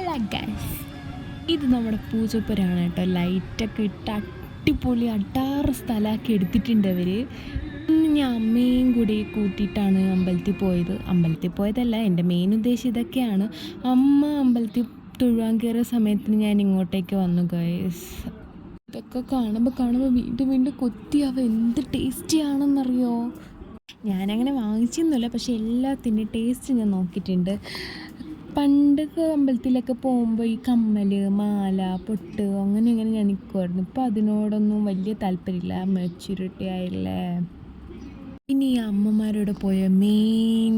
Hello guys, ഇത് നമ്മുടെ പൂജപ്പുരാണ് കേട്ടോ. ലൈറ്റൊക്കെ ഇട്ട് അടിപൊളി അടാറ് സ്ഥലമാക്കി എടുത്തിട്ടുണ്ട് അവർ. ഇന്ന് ഞാൻ അമ്മയും കൂടി കൂട്ടിയിട്ടാണ് അമ്പലത്തിൽ പോയത്. അമ്പലത്തിൽ പോയതല്ല, എൻ്റെ മെയിൻ ഉദ്ദേശം ഇതൊക്കെയാണ്. അമ്മ അമ്പലത്തിൽ തൊഴുവാൻ കയറിയ സമയത്തിന് ഞാൻ ഇങ്ങോട്ടേക്ക് വന്നു ഗൈസ്. ഇതൊക്കെ കാണുമ്പോൾ വീണ്ടും വീണ്ടും കൊത്തിയാവുക. എന്ത് ടേസ്റ്റിയാണെന്നറിയോ. ഞാനങ്ങനെ വാങ്ങിച്ചൊന്നുമില്ല, പക്ഷെ എല്ലാത്തിൻ്റെ ടേസ്റ്റ് ഞാൻ നോക്കിയിട്ടുണ്ട്. പണ്ടൊക്കെ അമ്പലത്തിലൊക്കെ പോകുമ്പോൾ ഈ കമ്മൽ, മാല, പൊട്ട് അങ്ങനെ ഞാൻ നിൽക്കുമായിരുന്നു. ഇപ്പം അതിനോടൊന്നും വലിയ താല്പര്യമില്ല, മെച്യൂരിറ്റി ആയില്ലേ. പിന്നെ ഈ അമ്മമാരോട് പോയ മെയിൻ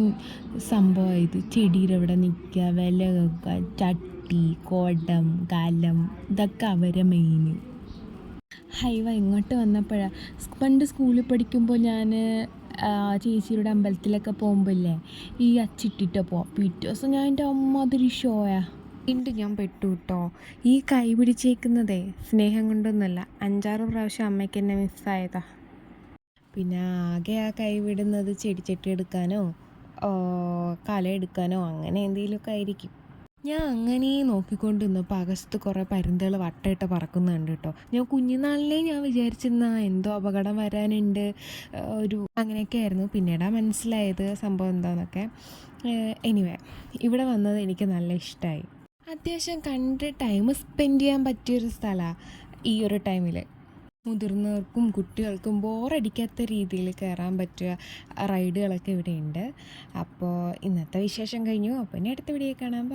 സംഭവം ഇത്. ചെടിയുടെ അവിടെ നിൽക്കുക, വില കേൾക്കുക, ചട്ടി, കുടം, കലം, ഇതൊക്കെ അവരെ മെയിൻ. ഹൈവ ഇങ്ങോട്ട് വന്നപ്പോഴാണ്. പണ്ട് സ്കൂളിൽ പഠിക്കുമ്പോൾ ഞാൻ ചേച്ചിയുടെ അമ്പലത്തിലൊക്കെ പോകുമ്പോഴല്ലേ ഈ അച്ചിട്ടിട്ട് പോവാം. പിറ്റേ ദിവസം ഞാൻ എൻ്റെ അമ്മ അതൊരു ഷോയാ. വീണ്ടും ഞാൻ പെട്ടു കേട്ടോ. ഈ കൈ പിടിച്ചേക്കുന്നതേ സ്നേഹം കൊണ്ടൊന്നുമല്ല, 5-6 പ്രാവശ്യം അമ്മയ്ക്ക് എന്നെ മിസ്സായതാ. പിന്നെ ആകെ ആ കൈ വിടുന്നത് ചെടിച്ചട്ടി എടുക്കാനോ കല എടുക്കാനോ അങ്ങനെ എന്തെങ്കിലുമൊക്കെ ആയിരിക്കും. ഞാൻ അങ്ങനെ നോക്കിക്കൊണ്ട് നിന്നപ്പോൾ ആകാശത്ത് കുറേ പരുന്തുകൾ വട്ടമിട്ട് പറക്കുന്നുണ്ട് കേട്ടോ. ഞാൻ കുഞ്ഞുനാളിലേ ഞാൻ വിചാരിച്ചിരുന്ന എന്തോ അപകടം വരാനുണ്ട് അങ്ങനെയൊക്കെ ആയിരുന്നു. പിന്നീടാണ് മനസ്സിലായത് സംഭവം എന്താണെന്നൊക്കെ. എനിവേ, ഇവിടെ വന്നത് എനിക്ക് നല്ല ഇഷ്ടമായി. അത്യാവശ്യം കണ്ട് ടൈം സ്പെൻഡ് ചെയ്യാൻ പറ്റിയൊരു സ്ഥലമാണ് ഈ ഒരു ടൈമിൽ. മുതിർന്നവർക്കും കുട്ടികൾക്കും ബോറടിക്കാത്ത രീതിയിൽ കയറാൻ പറ്റിയ റൈഡുകളൊക്കെ ഇവിടെ ഉണ്ട്. അപ്പോൾ ഇന്നത്തെ വിശേഷം കഴിഞ്ഞു. അപ്പോൾ ഇനി അടുത്ത വീഡിയോ കാണാം.